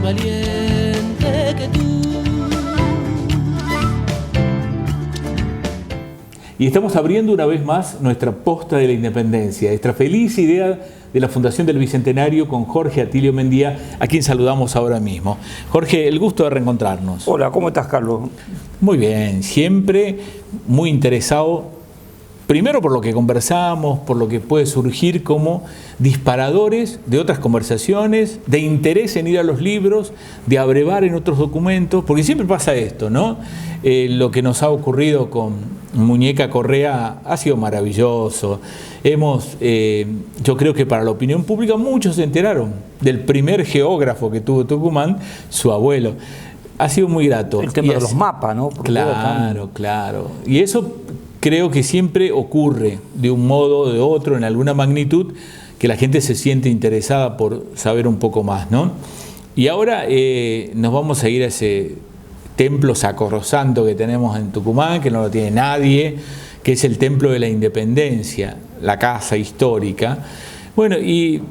valiente que tú. Y estamos abriendo una vez más nuestra posta de la independencia, esta feliz idea de la Fundación del Bicentenario con Jorge Atilio Mendía, a quien saludamos ahora mismo. Jorge, el gusto de reencontrarnos. Hola, ¿cómo estás, Carlos? Muy bien, siempre muy interesado, primero por lo que conversamos, por lo que puede surgir como disparadores de otras conversaciones, de interés en ir a los libros, de abrevar en otros documentos, porque siempre pasa esto, ¿no? Lo que nos ha ocurrido con Muñeca Correa ha sido maravilloso. Yo creo que para la opinión pública muchos se enteraron del primer geógrafo que tuvo Tucumán, su abuelo. Ha sido muy grato. El tema de los mapas, ¿no? Porque claro, claro. Y eso creo que siempre ocurre de un modo o de otro, en alguna magnitud, que la gente se siente interesada por saber un poco más, ¿no? Y ahora nos vamos a ir a ese templo sacrosanto que tenemos en Tucumán, que no lo tiene nadie, que es el Templo de la Independencia, la casa histórica. Bueno, y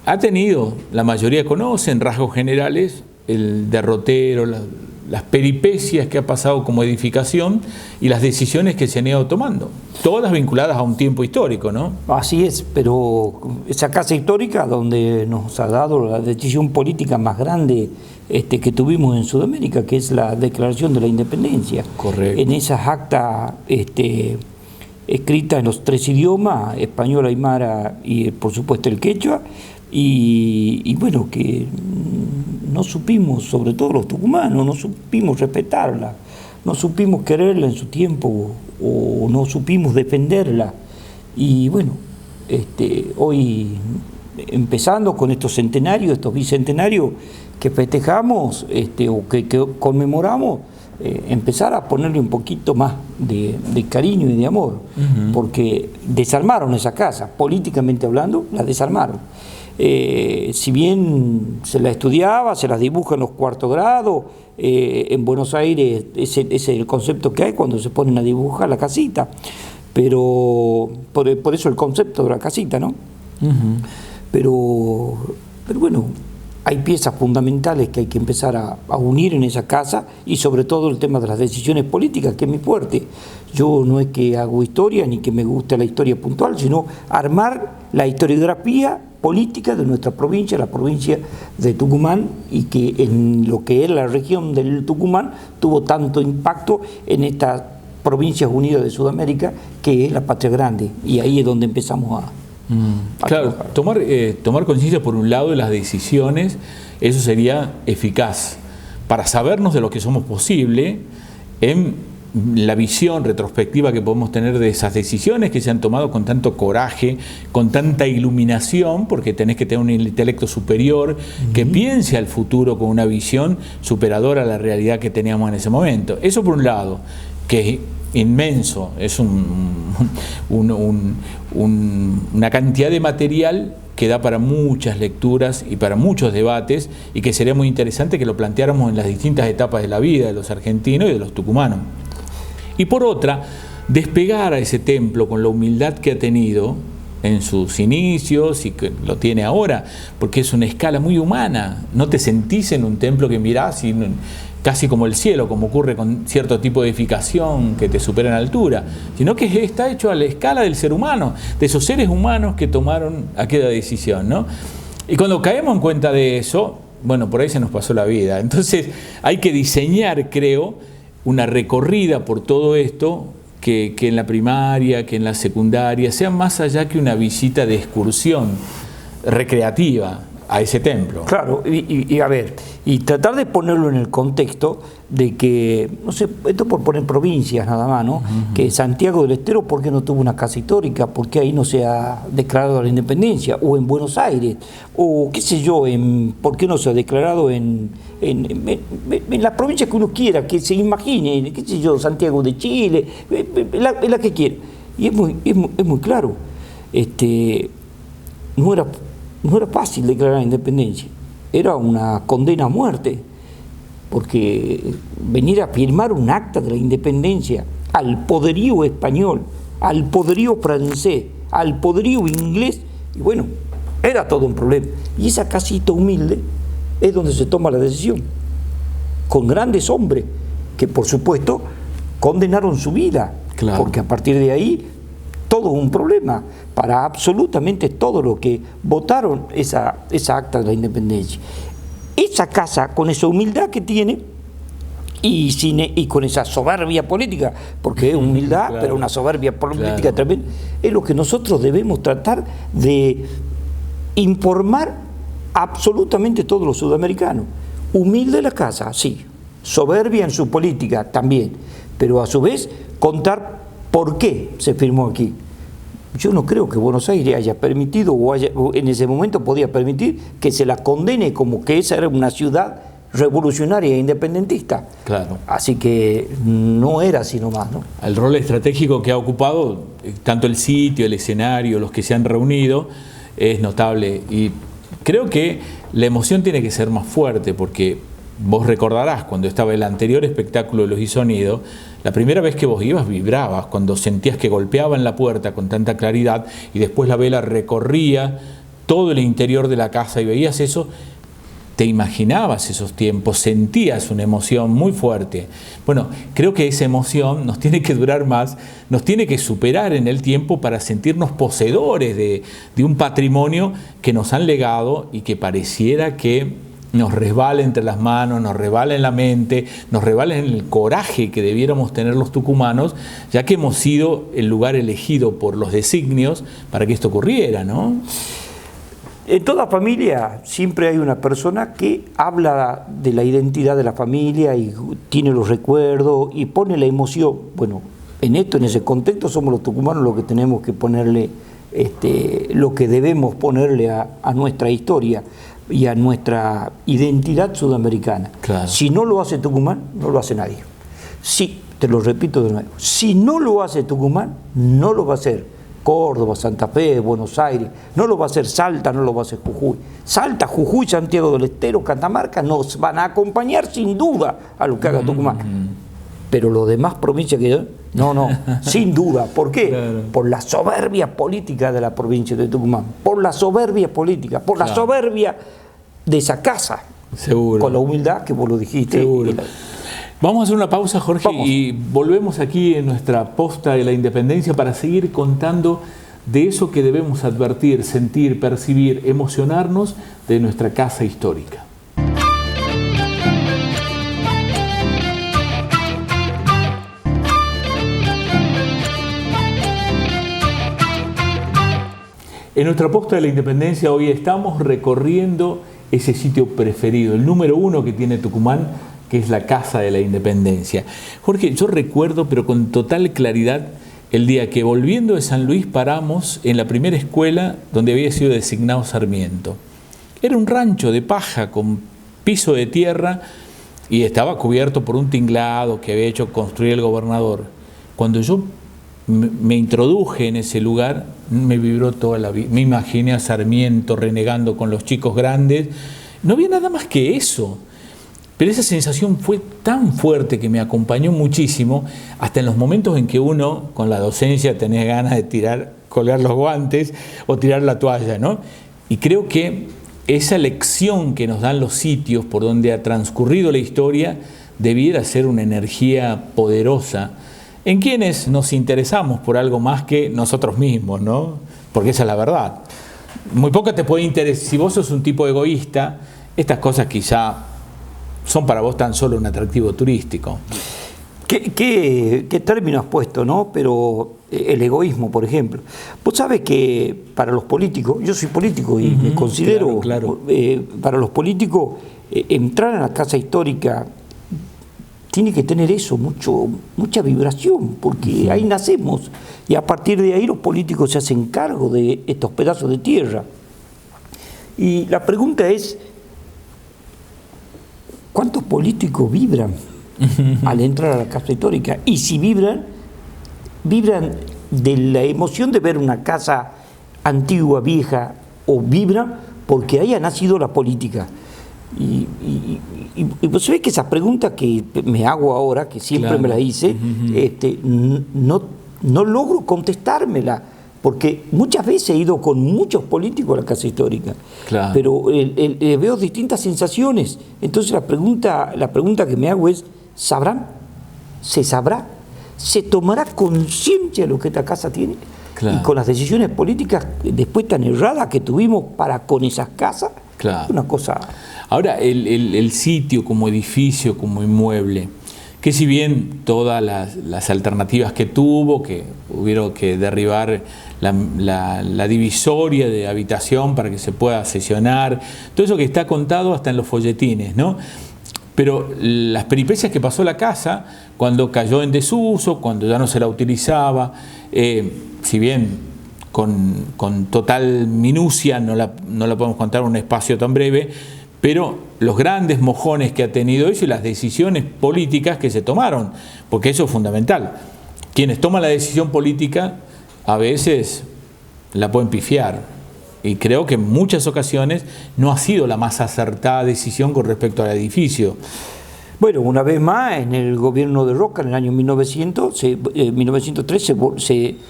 ha tenido, la mayoría conocen, rasgos generales, el derrotero, las peripecias que ha pasado como edificación y las decisiones que se han ido tomando, todas vinculadas a un tiempo histórico, ¿no? Así es, pero esa casa histórica donde nos ha dado la decisión política más grande que tuvimos en Sudamérica, que es la Declaración de la Independencia. Correcto. En esas actas escritas en los 3 idiomas, español, aymara y por supuesto el quechua, y bueno, que no supimos, sobre todo los tucumanos, no supimos respetarla, no supimos quererla en su tiempo o no supimos defenderla. Y bueno, hoy empezando con estos centenarios, estos bicentenarios que festejamos o que conmemoramos, empezar a ponerle un poquito más de cariño y de amor, porque desarmaron esa casa, políticamente hablando, la desarmaron. Si bien se la estudiaba, se las dibuja en los cuartos grados, en Buenos Aires ese es el concepto que hay cuando se ponen a dibujar la casita, pero por eso el concepto de la casita, ¿no? Pero bueno, hay piezas fundamentales que hay que empezar a unir en esa casa, y sobre todo el tema de las decisiones políticas, que es mi fuerte. Yo no es que hago historia ni que me guste la historia puntual, sino armar la historiografía política de nuestra provincia, la provincia de Tucumán, y que en lo que es la región del Tucumán tuvo tanto impacto en estas provincias unidas de Sudamérica, que es la Patria Grande, y ahí es donde empezamos a claro, tomar conciencia por un lado de las decisiones, eso sería eficaz para sabernos de lo que somos posible en la visión retrospectiva que podemos tener de esas decisiones que se han tomado con tanto coraje, con tanta iluminación, porque tenés que tener un intelecto superior que piense al futuro con una visión superadora a la realidad que teníamos en ese momento. Eso por un lado, que es inmenso, es una cantidad de material que da para muchas lecturas y para muchos debates, y que sería muy interesante que lo planteáramos en las distintas etapas de la vida de los argentinos y de los tucumanos. Y por otra, despegar a ese templo con la humildad que ha tenido en sus inicios y que lo tiene ahora, porque es una escala muy humana. No te sentís en un templo que mirás y casi como el cielo, como ocurre con cierto tipo de edificación que te supera en altura, sino que está hecho a la escala del ser humano, de esos seres humanos que tomaron aquella decisión, ¿no? Y cuando caemos en cuenta de eso, bueno, por ahí se nos pasó la vida. Entonces hay que diseñar, creo, una recorrida por todo esto, que en la primaria, que en la secundaria, sea más allá que una visita de excursión recreativa a ese templo. Claro, y a ver, y tratar de ponerlo en el contexto de que, no sé, esto por poner provincias nada más, ¿no? Que Santiago del Estero, ¿por qué no tuvo una casa histórica? ¿Por qué ahí no se ha declarado la independencia? O en Buenos Aires, o qué sé yo, ¿por qué no se ha declarado en las provincias que uno quiera, que se imagine, qué sé yo, Santiago de Chile, la que quiera? Y es muy claro, no era fácil declarar la independencia, era una condena a muerte, porque venir a firmar un acta de la independencia al poderío español, al poderío francés, al poderío inglés, y bueno, era todo un problema. Y esa casita humilde es donde se toma la decisión, con grandes hombres que por supuesto condenaron su vida, claro, porque a partir de ahí todo un problema para absolutamente todo lo que votaron esa acta de la independencia. Esa casa, con esa humildad que tiene y con esa soberbia política, porque es humildad, claro, pero una soberbia política, claro, también, es lo que nosotros debemos tratar de informar absolutamente todos los sudamericanos. Humilde la casa, sí, soberbia en su política también, pero a su vez contar por qué se firmó aquí. Yo no creo que Buenos Aires haya permitido o en ese momento podía permitir que se la condene como que esa era una ciudad revolucionaria e independentista. Claro. Así que no era así nomás, ¿no? El rol estratégico que ha ocupado, tanto el sitio, el escenario, los que se han reunido, es notable. Y creo que la emoción tiene que ser más fuerte, porque vos recordarás cuando estaba el anterior espectáculo de Luz y Sonido, la primera vez que vos ibas vibrabas, cuando sentías que golpeaban la puerta con tanta claridad y después la vela recorría todo el interior de la casa y veías eso, te imaginabas esos tiempos, sentías una emoción muy fuerte. Bueno, creo que esa emoción nos tiene que durar más, nos tiene que superar en el tiempo para sentirnos poseedores de un patrimonio que nos han legado y que pareciera que nos resbala entre las manos, nos resbala en la mente, nos resbala en el coraje que debiéramos tener los tucumanos, ya que hemos sido el lugar elegido por los designios para que esto ocurriera, ¿no? En toda familia siempre hay una persona que habla de la identidad de la familia y tiene los recuerdos y pone la emoción. Bueno, en ese contexto somos los tucumanos los que tenemos que ponerle, lo que debemos ponerle a nuestra historia y a nuestra identidad sudamericana. Claro. Si no lo hace Tucumán, no lo hace nadie. Sí, te lo repito de nuevo, si no lo hace Tucumán, no lo va a hacer Córdoba, Santa Fe, Buenos Aires, no lo va a hacer Salta, no lo va a hacer Jujuy. Salta, Jujuy, Santiago del Estero, Catamarca nos van a acompañar sin duda a lo que haga Tucumán. Pero los demás provincias que no, sin duda. ¿Por qué? Claro. Por la soberbia política de la provincia de Tucumán, por la soberbia política, por la soberbia de esa casa. Seguro. Con la humildad que vos lo dijiste. Seguro. Vamos a hacer una pausa, Jorge, y volvemos aquí en nuestra posta de la independencia para seguir contando de eso que debemos advertir, sentir, percibir, emocionarnos de nuestra casa histórica. En nuestra posta de la independencia hoy estamos recorriendo ese sitio preferido, el número 1 que tiene Tucumán, que es la Casa de la Independencia. Jorge, yo recuerdo, pero con total claridad, el día que volviendo de San Luis paramos en la primera escuela donde había sido designado Sarmiento. Era un rancho de paja con piso de tierra y estaba cubierto por un tinglado que había hecho construir el gobernador. Cuando yo me introduje en ese lugar, me vibró toda la vida. Me imaginé a Sarmiento renegando con los chicos grandes. No había nada más que eso. Pero esa sensación fue tan fuerte que me acompañó muchísimo, hasta en los momentos en que uno, con la docencia, tenía ganas de colgar los guantes o tirar la toalla, ¿no? Y creo que esa lección que nos dan los sitios por donde ha transcurrido la historia debiera ser una energía poderosa en quienes nos interesamos por algo más que nosotros mismos, ¿no? Porque esa es la verdad. Muy poco te puede interesar, si vos sos un tipo egoísta, estas cosas quizá son para vos tan solo un atractivo turístico. ¿Qué término has puesto, no? Pero el egoísmo, por ejemplo. Vos sabés que para los políticos, yo soy político y me considero, claro. Para los políticos, entrar a la casa histórica tiene que tener eso, mucha vibración, porque ahí nacemos y a partir de ahí los políticos se hacen cargo de estos pedazos de tierra. Y la pregunta es, ¿cuántos políticos vibran al entrar a la casa histórica? Y si vibran de la emoción de ver una casa antigua, vieja, o vibran porque haya nacido la política. Y vos sabés que esa pregunta que me hago ahora, que siempre me la hice, no logro contestármela. porque muchas veces he ido con muchos políticos a la Casa Histórica, Claro. pero veo distintas sensaciones. Entonces la pregunta que me hago es, ¿sabrán? ¿Se sabrá? ¿Se tomará conciencia de lo que esta casa tiene? Claro. Y con las decisiones políticas después tan erradas que tuvimos para con esas casas, Claro. una cosa... Ahora, el sitio como edificio, como inmueble, que si bien todas las alternativas que tuvo, que hubieron que derribar la divisoria de habitación para que se pueda sesionar, todo eso que está contado hasta en los folletines, ¿no? Pero las peripecias que pasó la casa, cuando cayó en desuso, cuando ya no se la utilizaba, si bien con total minucia no la podemos contar en un espacio tan breve, pero los grandes mojones que ha tenido eso y las decisiones políticas que se tomaron, porque eso es fundamental. Quienes toman la decisión política a veces la pueden pifiar, y creo que en muchas ocasiones no ha sido la más acertada decisión con respecto al edificio. Bueno, una vez más, en el gobierno de Roca, en el año 1903,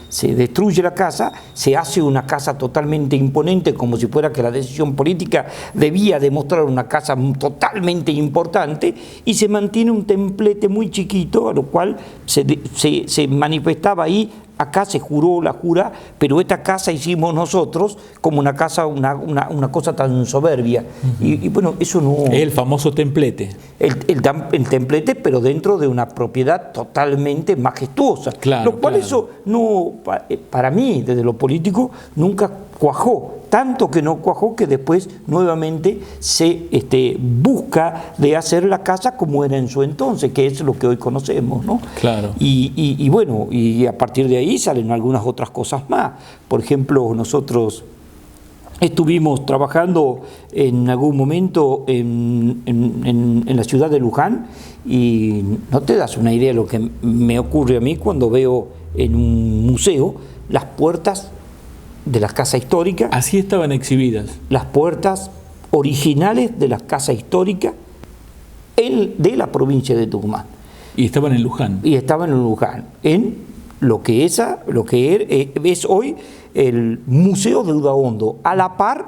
se destruye la casa, se hace una casa totalmente imponente, como si fuera que la decisión política debía demostrar una casa totalmente importante, y se mantiene un templete muy chiquito, a lo cual se manifestaba ahí. Acá se juró la jura, pero esta casa hicimos nosotros como una casa, una cosa tan soberbia. Y bueno, eso no... Es el famoso templete. El templete, pero dentro de una propiedad totalmente majestuosa. Claro, lo cual claro. Eso no, para mí, desde lo político, nunca cuajó. Tanto que no cuajó que después nuevamente se busca de hacer la casa como era en su entonces, que es lo que hoy conocemos, ¿no? Claro. Y bueno, y a partir de ahí salen algunas otras cosas más. Por ejemplo, nosotros estuvimos trabajando en algún momento en la ciudad de Luján, y no te das una idea de lo que me ocurre a mí cuando veo en un museo las puertas de las casas históricas. Así estaban exhibidas. Las puertas originales de las casas históricas de la provincia de Tucumán. Y estaban en Luján. Y estaban en Luján, en lo que es hoy el Museo de Udaondo, a la par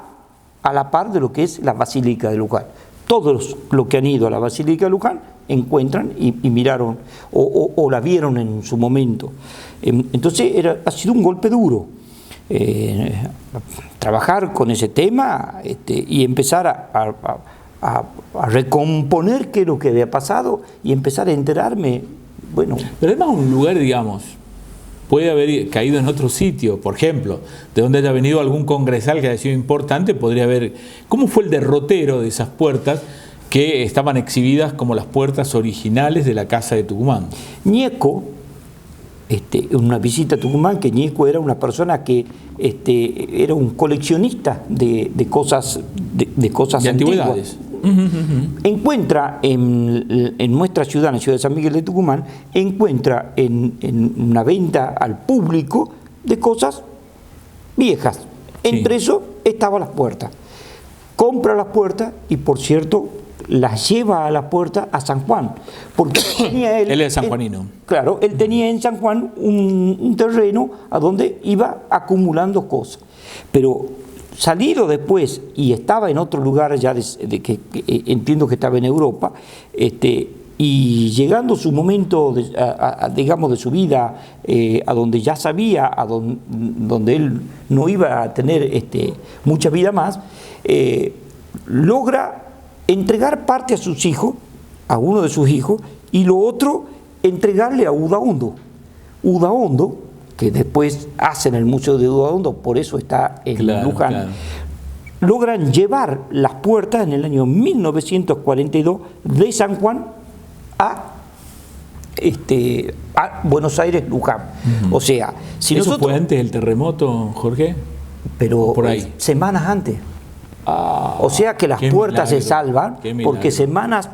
de lo que es la Basílica de Luján. Todos los que han ido a la Basílica de Luján encuentran y miraron o la vieron en su momento. Entonces ha sido un golpe duro. Trabajar con ese tema y empezar a recomponer qué es lo que había pasado y empezar a enterarme, bueno. Pero además un lugar, digamos, puede haber caído en otro sitio, por ejemplo, de donde haya venido algún congresal que haya sido importante, podría haber... ¿Cómo fue el derrotero de esas puertas que estaban exhibidas como las puertas originales de la Casa de Tucumán? Ñeco, en una visita a Tucumán, que Ñeco era una persona que era un coleccionista de cosas de antigüedades. Encuentra en nuestra ciudad, en la ciudad de San Miguel de Tucumán, encuentra en una venta al público de cosas viejas. Entre eso estaban las puertas. Compra las puertas y, por cierto, las lleva a la puerta a San Juan, porque tenía él es sanjuanino. Claro, él tenía en San Juan un terreno a donde iba acumulando cosas. Pero salido después y estaba en otro lugar ya que entiendo que estaba en Europa, y llegando su momento digamos de su vida, a donde ya sabía donde él no iba a tener mucha vida más, logra entregar parte a sus hijos, a uno de sus hijos, y lo otro entregarle a Udaondo. Udaondo, que después hacen el Museo de Udaondo, por eso está en Luján, claro. Logran llevar las puertas en el año 1942 de San Juan a Buenos Aires, Luján. O sea, si ¿Eso nosotros... fue antes del terremoto, Jorge? Pero por ahí. Semanas antes. O sea que las puertas se salvan, porque semanas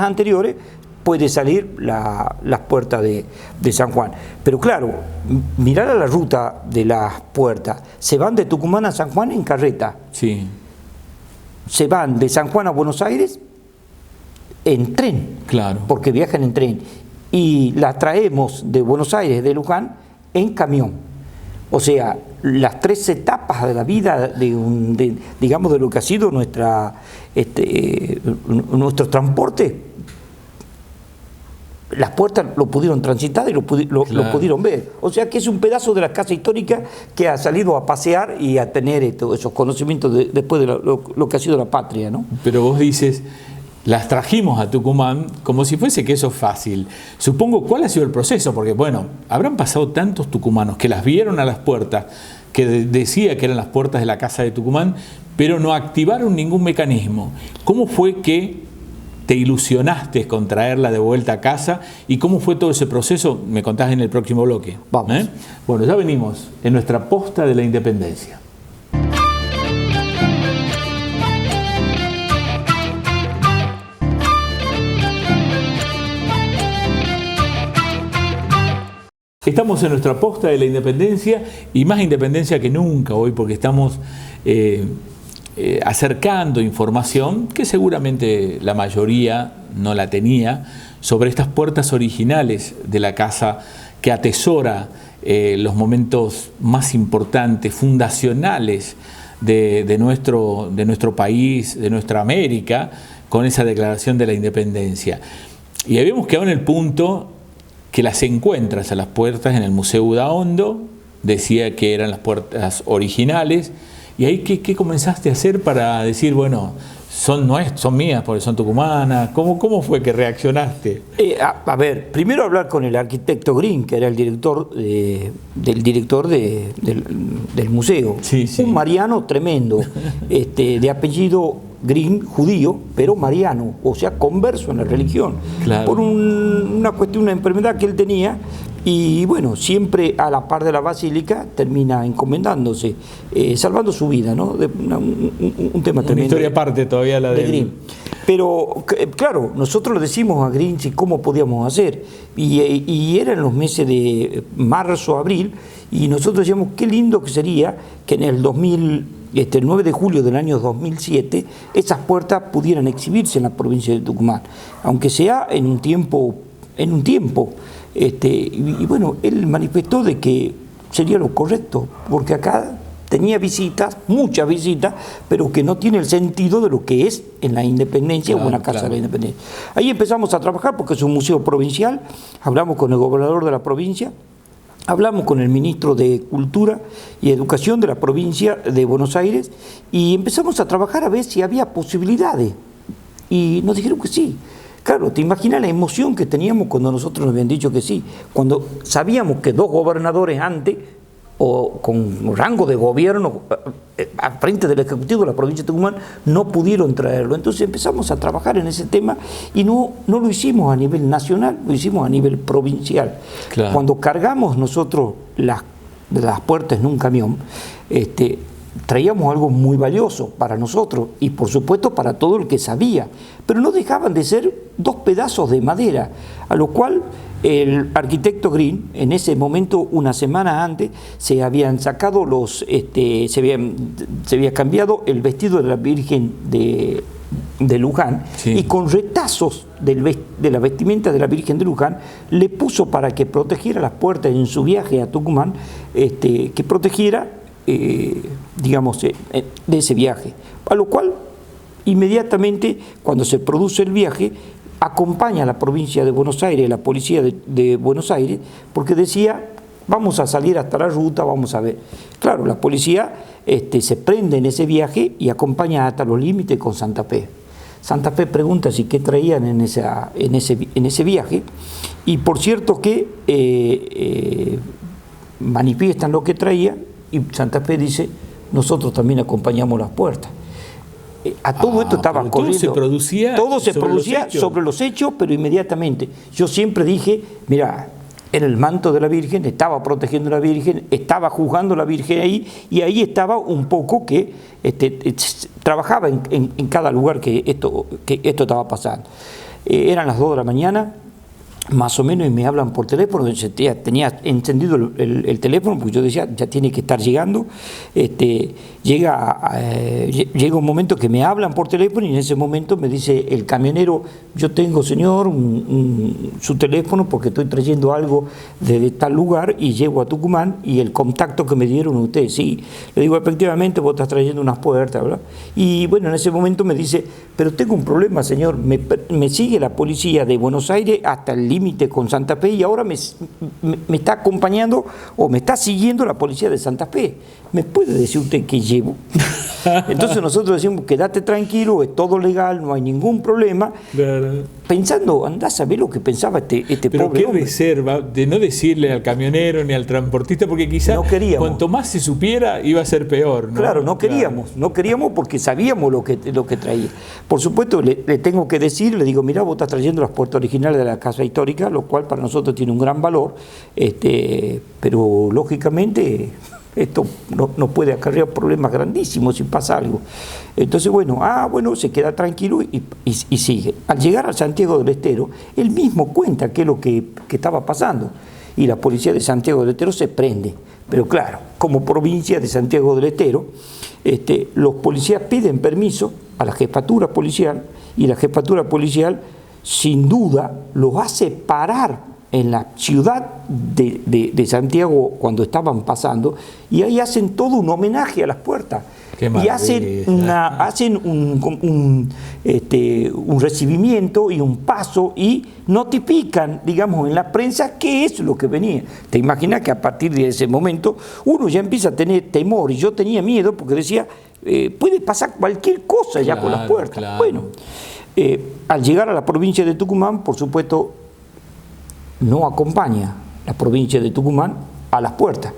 anteriores puede salir las puertas de San Juan. Pero claro, mirar a la ruta de las puertas. Se van de Tucumán a San Juan en carreta. Sí. Se van de San Juan a Buenos Aires en tren. Claro. Porque viajan en tren. Y las traemos de Buenos Aires, de Luján, en camión. O sea, las 3 etapas de la vida digamos, de lo que ha sido nuestro transporte, las puertas lo pudieron transitar y lo pudieron ver. O sea que es un pedazo de la casa histórica que ha salido a pasear y a tener esos conocimientos después de lo que ha sido la patria, ¿no? Pero vos dices, las trajimos a Tucumán como si fuese que eso es fácil. Supongo, ¿cuál ha sido el proceso? Porque, bueno, habrán pasado tantos tucumanos que las vieron a las puertas, que decía que eran las puertas de la casa de Tucumán, pero no activaron ningún mecanismo. ¿Cómo fue que te ilusionaste con traerla de vuelta a casa? ¿Y cómo fue todo ese proceso? Me contás en el próximo bloque. Vamos. Bueno, ya venimos en nuestra posta de la independencia. Estamos en nuestra posta de la independencia, y más independencia que nunca hoy, porque estamos acercando información que seguramente la mayoría no la tenía, sobre estas puertas originales de la casa que atesora los momentos más importantes, fundacionales de nuestro país, de nuestra América, con esa declaración de la independencia. Y habíamos quedado en el punto que las encuentras a las puertas en el Museo Udaondo, decía que eran las puertas originales, y ahí ¿qué comenzaste a hacer para decir, bueno, son mías porque son tucumanas? ¿Cómo fue que reaccionaste? A ver, primero hablar con el arquitecto Green, que era el director del museo. Sí, sí. Un mariano tremendo, de apellido Green, judío, pero mariano, o sea, converso en la religión. Claro. Por una cuestión, una enfermedad que él tenía, y bueno, siempre a la par de la basílica termina encomendándose, salvando su vida, ¿no? Un tema tremendo. Una historia aparte todavía la de Green. Pero claro, nosotros le decimos a Green cómo podíamos hacer, y era en los meses de marzo, abril, y nosotros decíamos qué lindo que sería que en el 9 de julio del año 2007 esas puertas pudieran exhibirse en la provincia de Tucumán, aunque sea en un tiempo. Y bueno, él manifestó de que sería lo correcto, porque acá tenía visitas, muchas visitas, pero que no tiene el sentido de lo que es en la Independencia, claro, o en la Casa de la Independencia. Ahí empezamos a trabajar porque es un museo provincial, hablamos con el gobernador de la provincia, hablamos con el ministro de Cultura y Educación de la provincia de Buenos Aires y empezamos a trabajar a ver si había posibilidades. Y nos dijeron que sí. Claro, te imaginas la emoción que teníamos cuando nosotros nos habían dicho que sí. Cuando sabíamos que 2 gobernadores antes, o con rango de gobierno al frente del Ejecutivo de la provincia de Tucumán, no pudieron traerlo. Entonces empezamos a trabajar en ese tema y no lo hicimos a nivel nacional, lo hicimos a nivel provincial. Claro. Cuando cargamos nosotros las puertas en un camión, traíamos algo muy valioso para nosotros y por supuesto para todo el que sabía, pero no dejaban de ser 2 pedazos de madera, a lo cual el arquitecto Green, en ese momento, una semana antes, se habían sacado se había cambiado el vestido de la Virgen de Luján, sí, y con retazos de la vestimenta de la Virgen de Luján le puso para que protegiera las puertas en su viaje a Tucumán, que protegiera digamos, de ese viaje, a lo cual inmediatamente cuando se produce el viaje acompaña a la provincia de Buenos Aires, la policía de Buenos Aires, porque decía vamos a salir hasta la ruta, vamos a ver. Claro, la policía se prende en ese viaje y acompaña hasta los límites con Santa Fe. Santa Fe pregunta si qué traían en ese viaje, y por cierto que manifiestan lo que traía. Y Santa Fe dice, nosotros también acompañamos las puertas. A todo esto estaba corriendo. Todo se producía sobre los hechos, pero inmediatamente. Yo siempre dije, mira, en el manto de la Virgen, estaba protegiendo a la Virgen, estaba juzgando a la Virgen ahí, y ahí estaba un poco que trabajaba en cada lugar que esto estaba pasando. Eran las 2 de la mañana, más o menos, y me hablan por teléfono. Yo tenía encendido el teléfono porque yo decía, ya tiene que estar llegando. Llega un momento que me hablan por teléfono y en ese momento me dice el camionero: yo tengo, señor, su teléfono porque estoy trayendo algo de tal lugar y llego a Tucumán, y el contacto que me dieron ustedes. Sí, le digo, efectivamente, vos estás trayendo unas puertas, ¿verdad? Y bueno, en ese momento me dice: pero tengo un problema, señor, me sigue la policía de Buenos Aires hasta el límite con Santa Fe, y ahora me está acompañando o me está siguiendo la policía de Santa Fe. ¿Me puede decir usted qué llevo? Entonces nosotros decimos: quédate tranquilo, es todo legal, no hay ningún problema. Claro. Pensando, andá a saber lo que pensaba este Pero pobre qué hombre. reserva de no decirle al camionero ni al transportista, porque quizás cuanto más se supiera iba a ser peor, ¿no? Claro, no queríamos porque sabíamos lo que traía. Por supuesto, le tengo que decir, le digo: mira, vos estás trayendo las puertas originales de la casa histórica, lo cual para nosotros tiene un gran valor, pero lógicamente esto no puede acarrear problemas grandísimos si pasa algo. Entonces, bueno, se queda tranquilo y sigue. Al llegar a Santiago del Estero, él mismo cuenta qué es lo que estaba pasando, y la policía de Santiago del Estero se prende. Pero claro, como provincia de Santiago del Estero, los policías piden permiso a la jefatura policial, y la jefatura policial sin duda los hace parar en la ciudad de Santiago cuando estaban pasando, y ahí hacen todo un homenaje a las puertas. Y hacen un recibimiento y un paso, y notifican, digamos, en la prensa qué es lo que venía. Te imaginas que a partir de ese momento uno ya empieza a tener temor, y yo tenía miedo porque decía, puede pasar cualquier cosa ya con las puertas. Claro. Bueno, al llegar a la provincia de Tucumán, por supuesto, no acompaña la provincia de Tucumán a las puertas.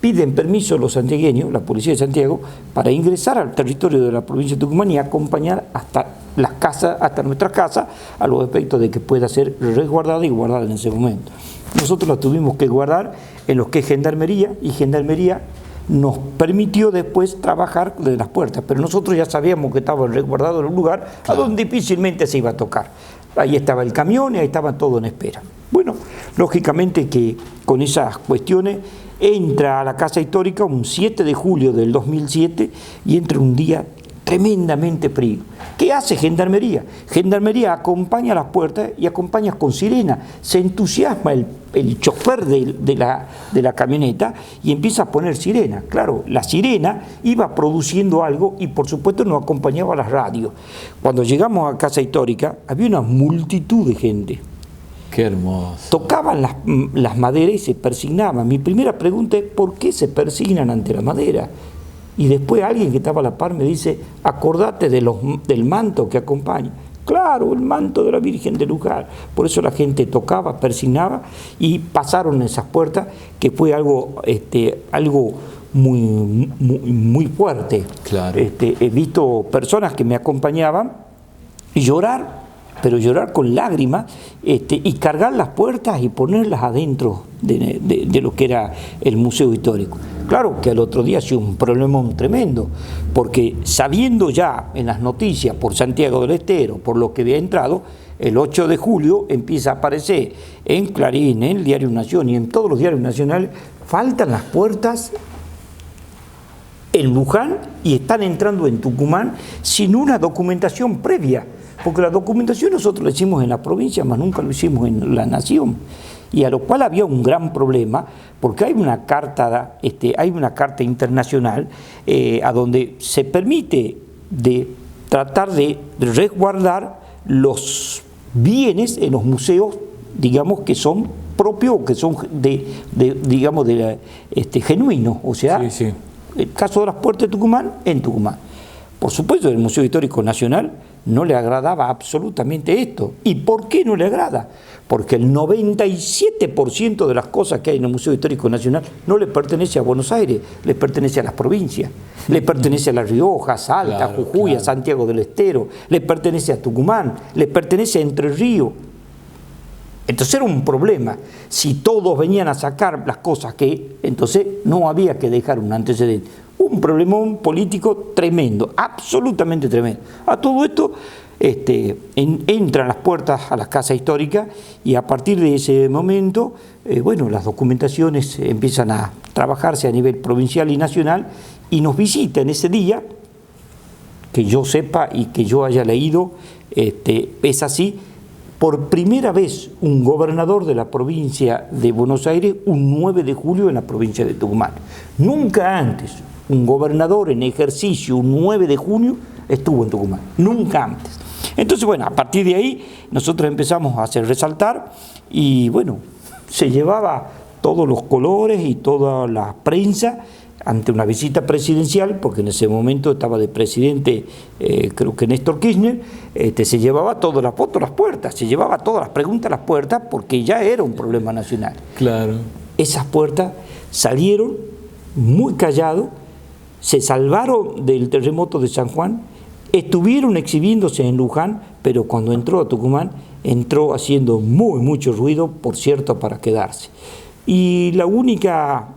Piden permiso los santiagueños, la policía de Santiago, para ingresar al territorio de la provincia de Tucumán y acompañar hasta las casas, hasta nuestras casas, a los efectos de que pueda ser resguardada y guardada en ese momento. Nosotros la tuvimos que guardar en lo que es Gendarmería, y Gendarmería nos permitió después trabajar de las puertas, pero nosotros ya sabíamos que estaba resguardado en un lugar a donde difícilmente se iba a tocar. Ahí estaba el camión y ahí estaba todo en espera. Bueno, lógicamente que con esas cuestiones entra a la Casa Histórica un 7 de julio del 2007 y entra un día tremendamente frío. ¿Qué hace Gendarmería? Gendarmería acompaña a las puertas y acompaña con sirena. Se entusiasma el chofer de la camioneta y empieza a poner sirena. Claro, la sirena iba produciendo algo y por supuesto nos acompañaba a las radios. Cuando llegamos a Casa Histórica había una multitud de gente. Qué hermoso. Tocaban las maderas y se persignaban. Mi primera pregunta es: ¿por qué se persignan ante la madera? Y después alguien que estaba a la par me dice: acordate del manto que acompaña. Claro, el manto de la Virgen de Luján. Por eso la gente tocaba, persignaba, y pasaron esas puertas, que fue algo muy fuerte. Claro. He visto personas que me acompañaban llorar, pero llorar con lágrimas, y cargar las puertas y ponerlas adentro de lo que era el Museo Histórico. Claro que al otro día ha sido un problema tremendo, porque sabiendo ya en las noticias por Santiago del Estero, por lo que había entrado, el 8 de julio empieza a aparecer en Clarín, en el Diario Nación y en todos los diarios nacionales: faltan las puertas en Luján y están entrando en Tucumán sin una documentación previa. Porque la documentación nosotros la hicimos en la provincia, mas nunca lo hicimos en la nación. Y a lo cual había un gran problema, porque hay una carta internacional a donde se permite tratar de resguardar los bienes en los museos, digamos, que son propios, que son genuinos. O sea, sí. El caso de las puertas de Tucumán, en Tucumán. Por supuesto, el Museo Histórico Nacional no le agradaba absolutamente esto. ¿Y por qué no le agrada? Porque el 97% de las cosas que hay en el Museo Histórico Nacional no le pertenece a Buenos Aires, le pertenece a las provincias, le pertenece a La Rioja, Salta, claro, Jujuy, claro, a Santiago del Estero, le pertenece a Tucumán, le pertenece a Entre Ríos. Entonces era un problema. Si todos venían a sacar las cosas entonces no había que dejar un antecedente. Un problemón político tremendo, absolutamente tremendo. A todo esto, entran las puertas a la Casa Histórica y a partir de ese momento, las documentaciones empiezan a trabajarse a nivel provincial y nacional y nos visitan ese día, que yo sepa y que yo haya leído, es así, por primera vez un gobernador de la provincia de Buenos Aires un 9 de julio en la provincia de Tucumán. Nunca antes un gobernador en ejercicio un 9 de junio estuvo en Tucumán, nunca antes. Entonces, a partir de ahí nosotros empezamos a hacer resaltar y se llevaba todos los colores y toda la prensa ante una visita presidencial, porque en ese momento estaba de presidente, creo que Néstor Kirchner, se llevaba todas las fotos a las puertas, se llevaba todas las preguntas a las puertas, porque ya era un problema nacional. Claro. Esas puertas salieron muy callados, se salvaron del terremoto de San Juan, estuvieron exhibiéndose en Luján, pero cuando entró a Tucumán, entró haciendo mucho ruido, por cierto, para quedarse. Y la única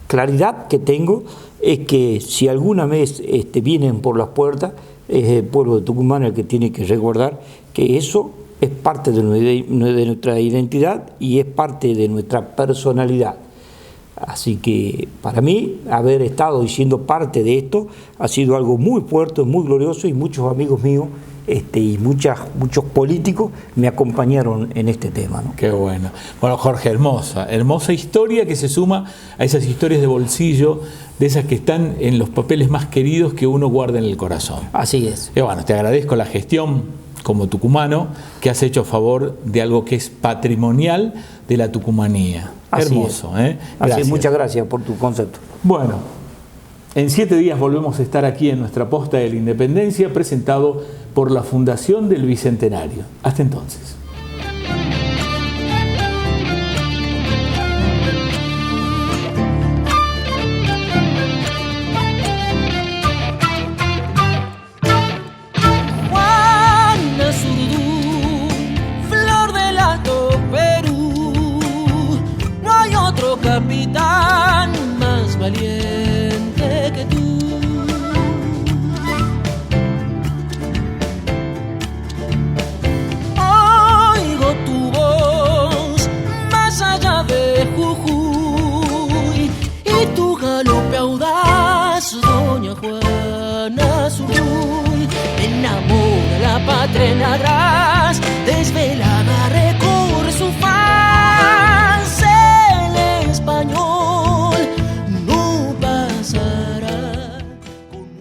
claridad que tengo es que si alguna vez vienen por las puertas, es el pueblo de Tucumán el que tiene que resguardar que eso es parte de nuestra identidad y es parte de nuestra personalidad. Así que para mí haber estado y siendo parte de esto ha sido algo muy fuerte, muy glorioso, y muchos amigos míos y muchos políticos me acompañaron en este tema, ¿no? Qué bueno. Bueno, Jorge, hermosa historia que se suma a esas historias de bolsillo, de esas que están en los papeles más queridos que uno guarda en el corazón. Así es. Y te agradezco la gestión como tucumano que has hecho a favor de algo que es patrimonial de la tucumanía. Así Hermoso, es. Gracias. Muchas gracias por tu concepto. Bueno, en 7 días volvemos a estar aquí en nuestra Posta de la Independencia, presentado por la Fundación del Bicentenario. Hasta entonces. Juana Zurudú, flor del Alto Perú, no hay otro capitán más valiente que tú. Oigo tu voz más allá de Jujuy y tu galope audaz, doña Juana Zurduy, me enamora la patria negra.